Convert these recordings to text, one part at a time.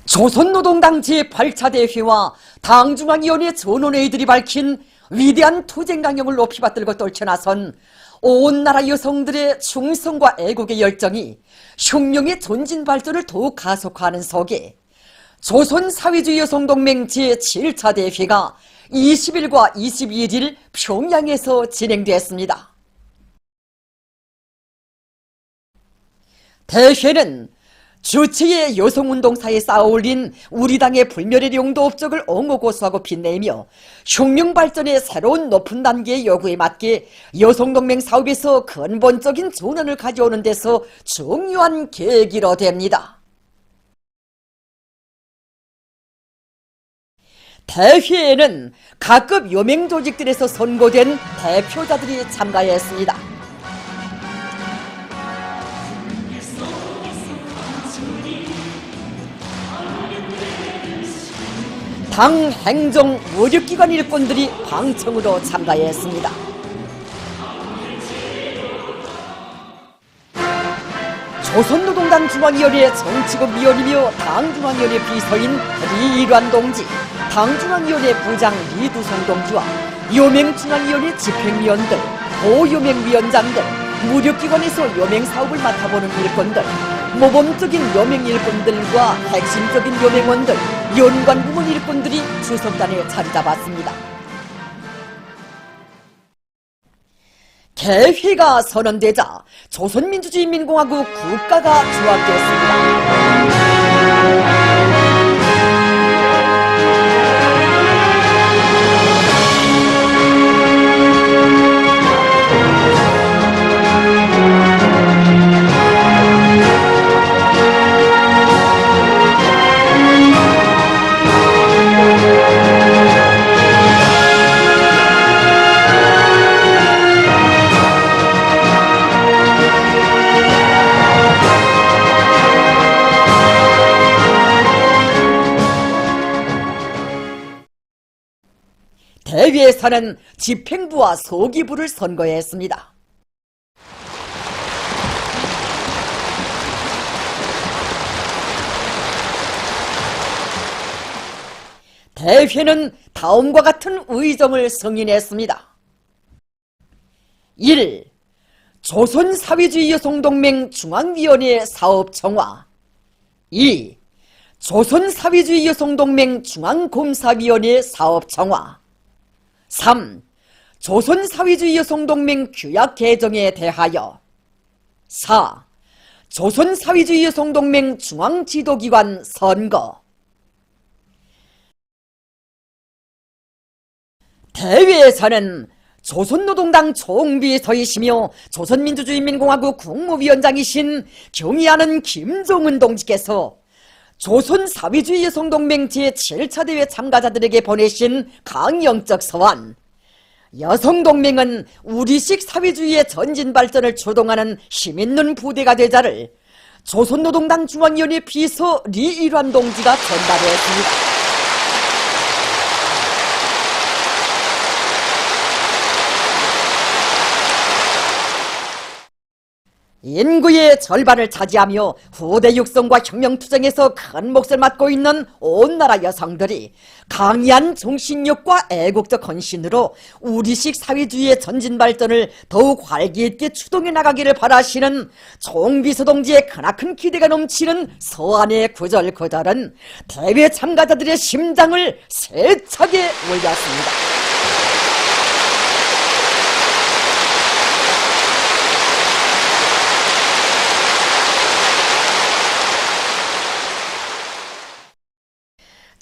조선노동당 제8차 대회와 당중앙위원회 전원회의들이 밝힌 위대한 투쟁 강령을 높이 받들고 떨쳐나선 온 나라 여성들의 충성과 애국의 열정이 혁명의 전진 발전을 더욱 가속화하는 속에 조선사회주의 여성동맹 제7차 대회가 20일과 22일 평양에서 진행됐습니다. 대회는 주체의 여성운동사에 쌓아올린 우리 당의 불멸의 용도 업적을 옹호고수하고 빛내며 혁명 발전의 새로운 높은 단계의 요구에 맞게 여성동맹 사업에서 근본적인 전환을 가져오는 데서 중요한 계기로 됩니다. 대회에는 각급 여맹 조직들에서 선고된 대표자들이 참가했습니다. 당 행정 무력기관 일꾼들이 방청으로 참가했습니다. 조선노동당 중앙위원회 정치국위원이며 당중앙위원회 비서인 리일환 동지, 당중앙위원회 부장 리두성 동지와 여맹중앙위원회 집행위원들, 보여맹위원장들, 무력기관에서 여맹사업을 맡아보는 일꾼들, 모범적인 여맹 일꾼들과 핵심적인 여맹원들, 연관부문 일꾼들이 주석단에 자리 잡았습니다. 개회가 선언되자 조선민주주의인민공화국 국가가 조합됐습니다. 대회에서는 집행부와 소기부를 선거했습니다. 대회는 다음과 같은 의정을 승인했습니다. 1. 조선사회주의 여성동맹 중앙위원회 사업정화. 2. 조선사회주의 여성동맹 중앙검사위원회 사업정화. 3. 조선사회주의 여성동맹 규약 개정에 대하여. 4. 조선사회주의 여성동맹 중앙지도기관 선거. 대회에서는 조선노동당 총비서이시며 조선민주주의인민공화국 국무위원장이신 경의하는 김정은 동지께서 조선사회주의 여성동맹 제7차 대회 참가자들에게 보내신 강령적 서한, 여성동맹은 우리식 사회주의의 전진 발전을 주동하는 힘있는 부대가 되자를 조선노동당 중앙위원회 비서 리일환 동지가 전달했습니다. 인구의 절반을 차지하며 후대 육성과 혁명투쟁에서 큰 몫을 맡고 있는 온 나라 여성들이 강한 정신력과 애국적 헌신으로 우리식 사회주의의 전진 발전을 더욱 활기있게 추동해 나가기를 바라시는 총비서 동지의 크나큰 기대가 넘치는 서한의 구절구절은 대회 참가자들의 심장을 세차게 울렸습니다.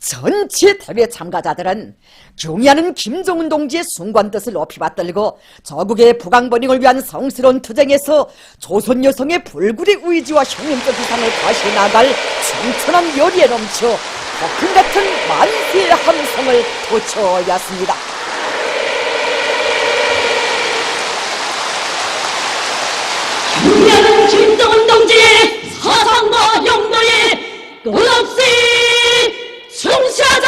전체 대회 참가자들은 경의하는 김정은 동지의 숭고한 뜻을 높이 받들고 저국의 부강번영을 위한 성스러운 투쟁에서 조선 여성의 불굴의 의지와 혁명적 위상을 다시 나갈 충천한 열의에 넘쳐 폭풍 같은 만세의 함성을 돋쳐왔습니다. 경의하는 김정은 동지의 사상과 용도에 끝없이 충실하자!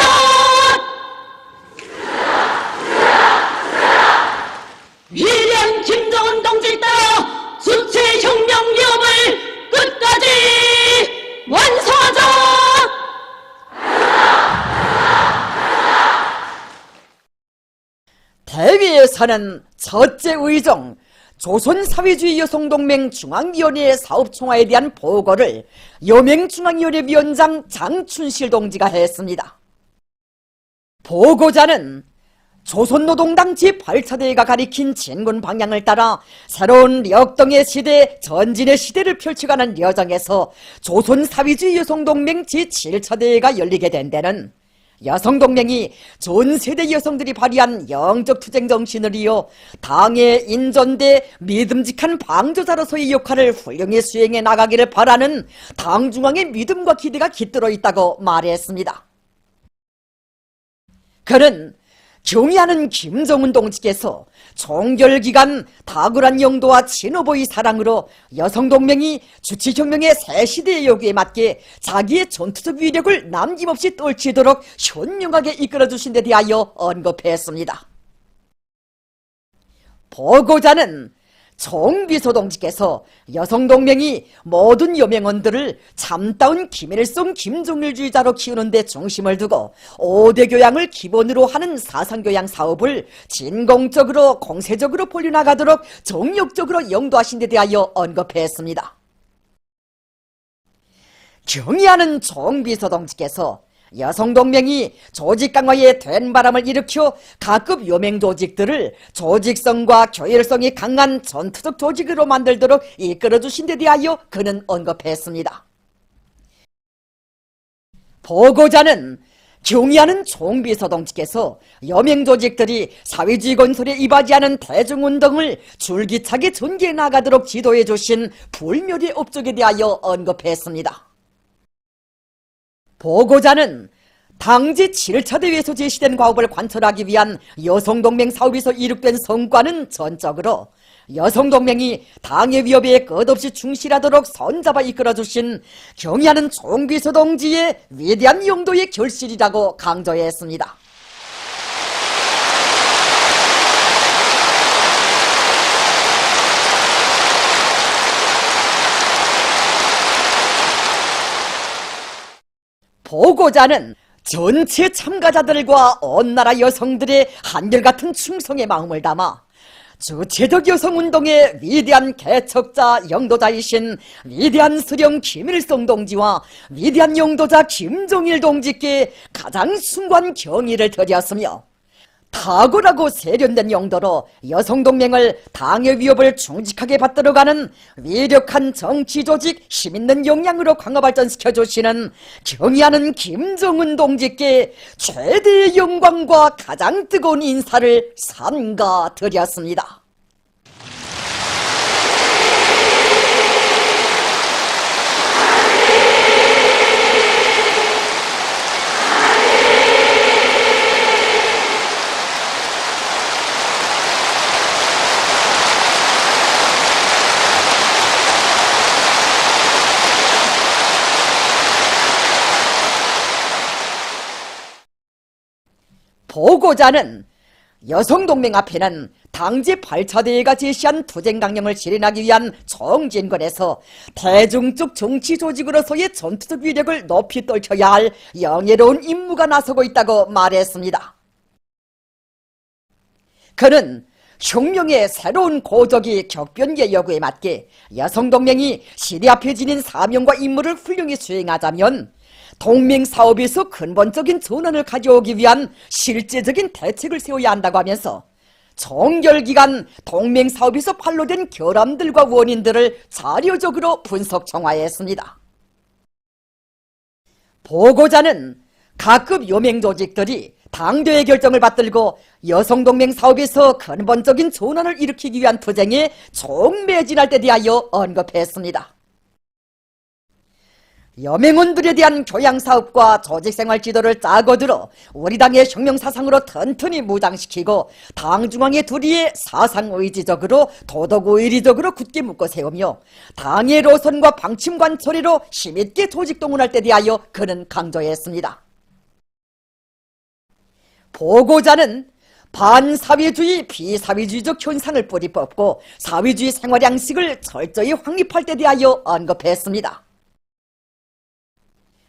위대한 김정은 동지에 따라 주체혁명 위협을 끝까지 완성하자! 대위에서는 첫째 의정 조선사회주의 여성동맹 중앙위원회 사업총화에 대한 보고를 여맹중앙위원회 위원장 장춘실 동지가 했습니다. 보고자는 조선노동당 제8차대회가 가리킨 진군 방향을 따라 새로운 역동의 시대, 전진의 시대를 펼쳐가는 여정에서 조선사회주의 여성동맹 제7차대회가 열리게 된 데는 여성동맹이 전 세대 여성들이 발휘한 영적 투쟁 정신을 이어 당의 인전대 믿음직한 방조자로서의 역할을 훌륭히 수행해 나가기를 바라는 당중앙의 믿음과 기대가 깃들어 있다고 말했습니다. 그는 경의하는 김정은 동지께서 종결기간 탁월한 영도와 친오보의 사랑으로 여성동맹이 주치혁명의 새 시대의 요구에 맞게 자기의 전투적 위력을 남김없이 떨치도록 현명하게 이끌어주신 데 대하여 언급했습니다. 보고자는 정비소 동지께서 여성동맹이 모든 여명원들을 참다운 김일성 김정일주의자로 키우는 데 중심을 두고 5대 교양을 기본으로 하는 사상교양 사업을 진공적으로 공세적으로 벌려나가도록 정력적으로 영도하신 데 대하여 언급했습니다. 경의하는 정비소 동지께서 여성동맹이 조직 강화에 된 바람을 일으켜 각급 요맹 조직들을 조직성과 교율성이 강한 전투적 조직으로 만들도록 이끌어주신 데 대하여 그는 언급했습니다. 보고자는 경의하는 총비서 동지께서 여맹 조직들이 사회주의 건설에 이바지하는 대중운동을 줄기차게 전개해 나가도록 지도해 주신 불멸의 업적에 대하여 언급했습니다. 보고자는 당제 7차 대회에서 제시된 과업을 관철하기 위한 여성동맹 사업에서 이룩된 성과는 전적으로 여성동맹이 당의 위협에 끝없이 충실하도록 손잡아 이끌어주신 경의하는 총비서 동지의 위대한 용도의 결실이라고 강조했습니다. 보고자는 전체 참가자들과 온 나라 여성들의 한결같은 충성의 마음을 담아 주체적 여성운동의 위대한 개척자 영도자이신 위대한 수령 김일성 동지와 위대한 영도자 김정일 동지께 가장 숭고한 경의를 드렸으며 탁월하고 세련된 용도로 여성동맹을 당의 위협을 충직하게 받들어가는 위력한 정치조직 힘있는 역량으로 강화 발전시켜 주시는 경의하는 김정은 동지께 최대의 영광과 가장 뜨거운 인사를 삼가 드렸습니다. 보고자는 여성동맹 앞에는 당제 8차 대회가 제시한 투쟁 강령을 실현하기 위한 정진권에서 대중적 정치 조직으로서의 전투적 위력을 높이 떨쳐야 할 영예로운 임무가 나서고 있다고 말했습니다. 그는 혁명의 새로운 고적이 격변기의 요구에 맞게 여성동맹이 시대 앞에 지닌 사명과 임무를 훌륭히 수행하자면 동맹사업에서 근본적인 전환을 가져오기 위한 실제적인 대책을 세워야 한다고 하면서 종결기간 동맹사업에서 판로된 결함들과 원인들을 자료적으로 분석 정화했습니다. 보고자는 각급 요맹조직들이 당대의 결정을 받들고 여성동맹 사업에서 근본적인 전환을 일으키기 위한 투쟁에 총매진할 때 대하여 언급했습니다. 여맹원들에 대한 교양사업과 조직생활 지도를 짜고 들어 우리 당의 혁명사상으로 튼튼히 무장시키고 당 중앙의 두리에 사상의지적으로 도덕의리적으로 굳게 묶어 세우며 당의 노선과 방침 관철이로 힘있게 조직동원할 때 대하여 그는 강조했습니다. 보고자는 반사회주의, 비사회주의적 현상을 뿌리 뽑고 사회주의 생활 양식을 철저히 확립할 때 대하여 언급했습니다.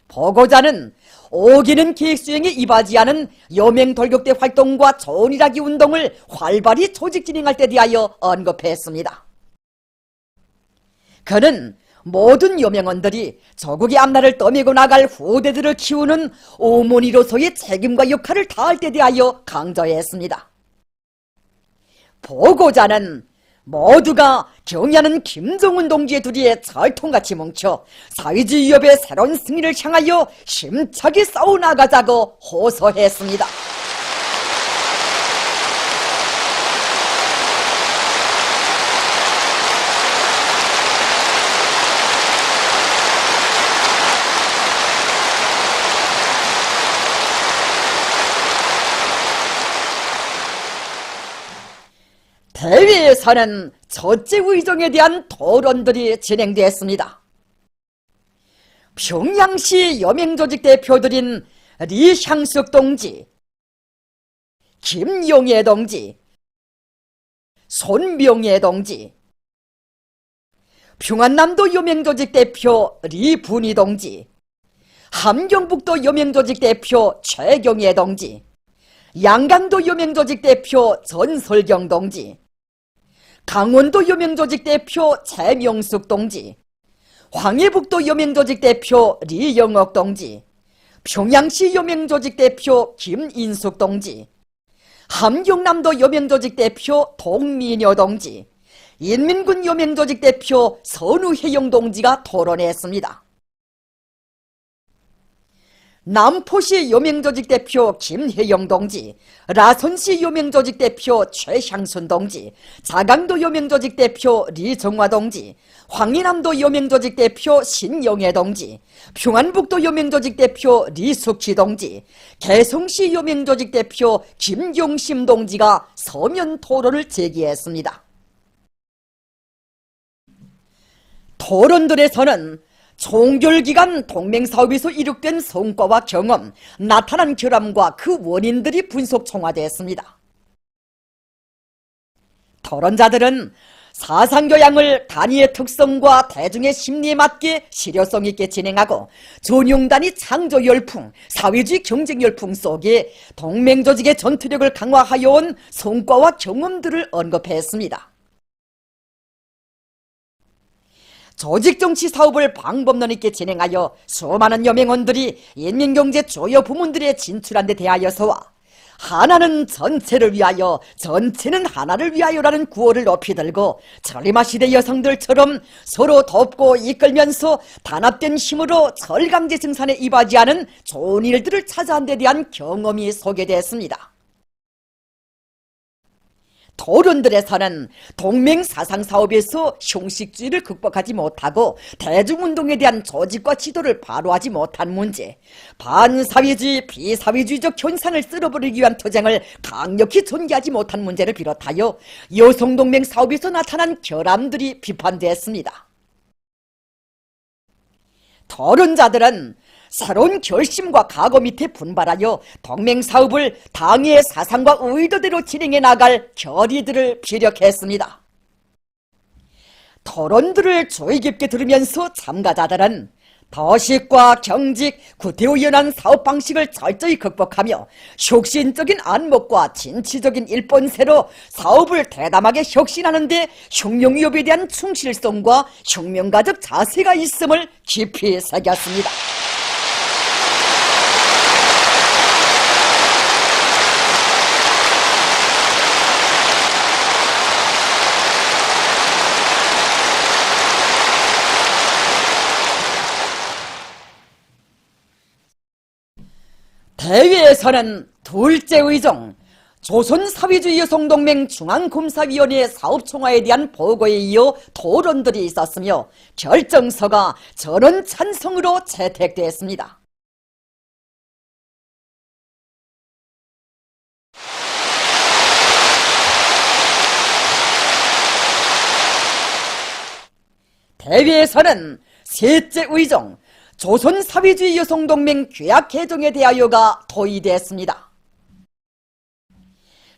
보고자는 오기는 계획 수행에 이바지하는 여맹 돌격대 활동과 전일하기 운동을 활발히 조직 진행할 때 대하여 언급했습니다. 그는 모든 여명원들이 조국의 앞날을 떠밀고 나갈 후대들을 키우는 어머니로서의 책임과 역할을 다할 때 대하여 강조했습니다. 보고자는 모두가 경의하는 김정은 동지의 둘이의 철통같이 뭉쳐 사회주의 위협의 새로운 승리를 향하여 힘차게 싸워나가자고 호소했습니다. 대회에서는 첫째 의정에 대한 토론들이 진행되었습니다. 평양시 여맹조직 대표들인 리향숙 동지, 김용애 동지, 손명애 동지, 평안남도 여맹조직 대표 리분희 동지, 함경북도 여맹조직 대표 최경애 동지, 양강도 여맹조직 대표 전설경 동지, 강원도 여맹조직 대표 최명숙 동지, 황해북도 여맹조직 대표 리영옥 동지, 평양시 여맹조직 대표 김인숙 동지, 함경남도 여맹조직 대표 동민여 동지, 인민군 여맹조직 대표 선우혜영 동지가 토론했습니다. 남포시 여맹조직 대표 김혜영 동지, 라선시 여맹조직 대표 최향순 동지, 자강도 여맹조직 대표 리정화 동지, 황리남도 여맹조직 대표 신영애 동지, 평안북도 여맹조직 대표 리숙희 동지, 개성시 여맹조직 대표 김용심 동지가 서면 토론을 제기했습니다. 토론들에서는 총결기간 동맹사업에서 이룩된 성과와 경험, 나타난 결함과 그 원인들이 분석 총화되었습니다. 토론자들은 사상교양을 단위의 특성과 대중의 심리에 맞게 실효성 있게 진행하고 전용단위 창조 열풍, 사회주의 경쟁 열풍 속에 동맹조직의 전투력을 강화하여 온 성과와 경험들을 언급했습니다. 조직정치 사업을 방법론 있게 진행하여 수많은 여맹원들이 인민경제 주요 부문들에 진출한 데 대하여서와 하나는 전체를 위하여, 전체는 하나를 위하여라는 구호를 높이 들고 천리마 시대 여성들처럼 서로 돕고 이끌면서 단합된 힘으로 철강제 생산에 이바지하는 좋은 일들을 찾아한 데 대한 경험이 소개됐습니다. 토론들에서는 동맹 사상사업에서 형식주의를 극복하지 못하고 대중운동에 대한 조직과 지도를 바로하지 못한 문제, 반사회주의, 비사회주의적 현상을 쓸어버리기 위한 투쟁을 강력히 전개하지 못한 문제를 비롯하여 여성동맹 사업에서 나타난 결함들이 비판됐습니다. 토론자들은 새로운 결심과 각오 밑에 분발하여 동맹사업을 당의 사상과 의도대로 진행해 나갈 결의들을 피력했습니다. 토론들을 주의 깊게 들으면서 참가자들은 도식과 경직, 구태여 연한 사업 방식을 철저히 극복하며 혁신적인 안목과 진취적인 일본세로 사업을 대담하게 혁신하는 데 혁명위협에 대한 충실성과 혁명가적 자세가 있음을 깊이 새겼습니다. 대회에서는 둘째 의정, 조선사회주의 여성동맹 중앙검사위원회 사업총화에 대한 보고에 이어 토론들이 있었으며 결정서가 전원 찬성으로 채택되었습니다. 대회에서는 셋째 의정, 조선사회주의 여성동맹 규약 개정에 대하여가 토의됐습니다.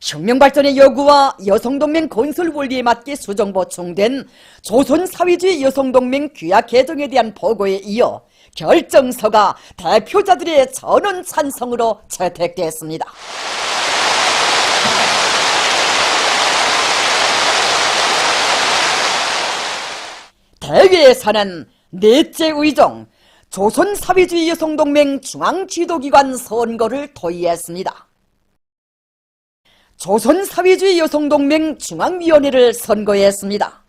혁명발전의 요구와 여성동맹 건설 원리에 맞게 수정 보충된 조선사회주의 여성동맹 규약 개정에 대한 보고에 이어 결정서가 대표자들의 전원 찬성으로 채택됐습니다. 대회에서는 넷째 의정 조선사회주의 여성동맹 중앙지도기관 선거를 도의했습니다. 조선사회주의 여성동맹 중앙위원회를 선거했습니다.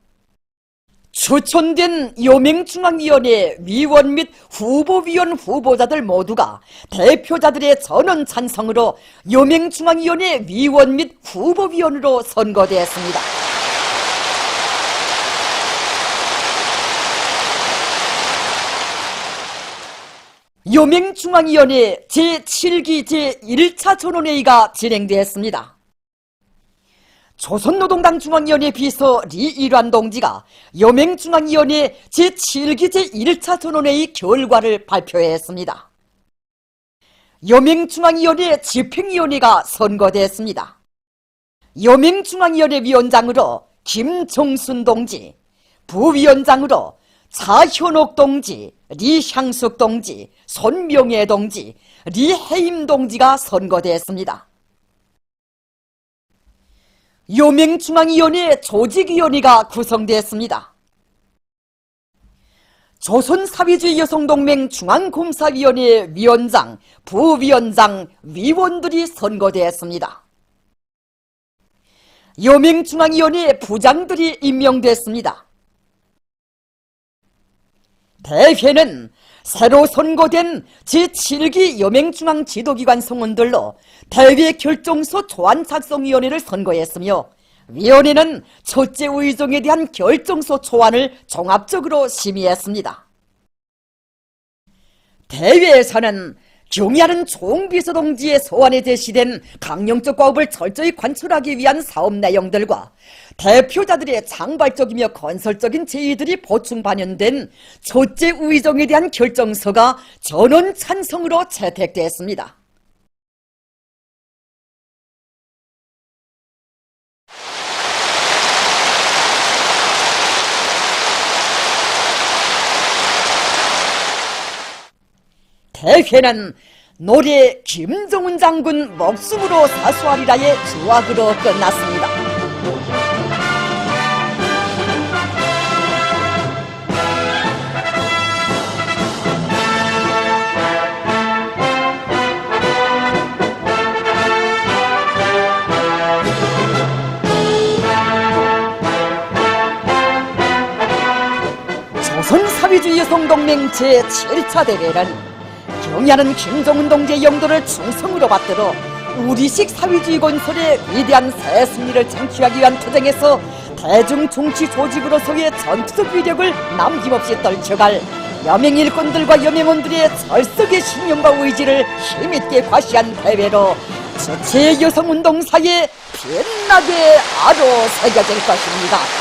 추천된 여맹중앙위원회 위원 및 후보위원 후보자들 모두가 대표자들의 전원 찬성으로 여맹중앙위원회 위원 및 후보위원으로 선거되었습니다. 여맹중앙위원회 제7기 제1차 전원회의가 진행되었습니다. 조선노동당 중앙위원회 비서 리일환 동지가 여맹중앙위원회 제7기 제1차 전원회의 결과를 발표했습니다. 여맹중앙위원회 집행위원회가 선거됐습니다. 여맹중앙위원회 위원장으로 김종순 동지, 부위원장으로 차현옥 동지, 리향숙 동지, 손명애 동지, 리해임 동지가 선거됐습니다. 여맹중앙위원회 조직위원회가 구성되었습니다. 조선사회주의 여성동맹 중앙검사위원회 위원장, 부위원장, 위원들이 선거되었습니다. 여맹중앙위원회 부장들이 임명됐습니다. 대회는 새로 선거된 제7기 여맹중앙지도기관 성원들로 대회 결정서 초안 작성위원회를 선거했으며 위원회는 첫째 의정에 대한 결정서 초안을 종합적으로 심의했습니다. 대회에서는 경의하는 총비서 동지의 소환에 제시된 강령적 과업을 철저히 관철하기 위한 사업 내용들과 대표자들의 장발적이며 건설적인 제의들이 보충 반영된 첫째 의정에 대한 결정서가 전원 찬성으로 채택됐습니다. 대회는 노래 김정은 장군 목숨으로 사수하리라의 주악으로 끝났습니다. 조선사회주의 여성동맹 제7차 대회는 경의하는 김정은 동지의 영도를 충성으로 받들어 우리식 사회주의 건설의 위대한 새 승리를 창취하기 위한 투쟁에서 대중 정치 조직으로서의 전투적 위력을 남김없이 떨쳐갈 여맹일꾼들과 여맹원들의 철석의 신념과 의지를 힘있게 과시한 대회로 전체 여성운동사에 빛나게 아로 새겨질 것입니다.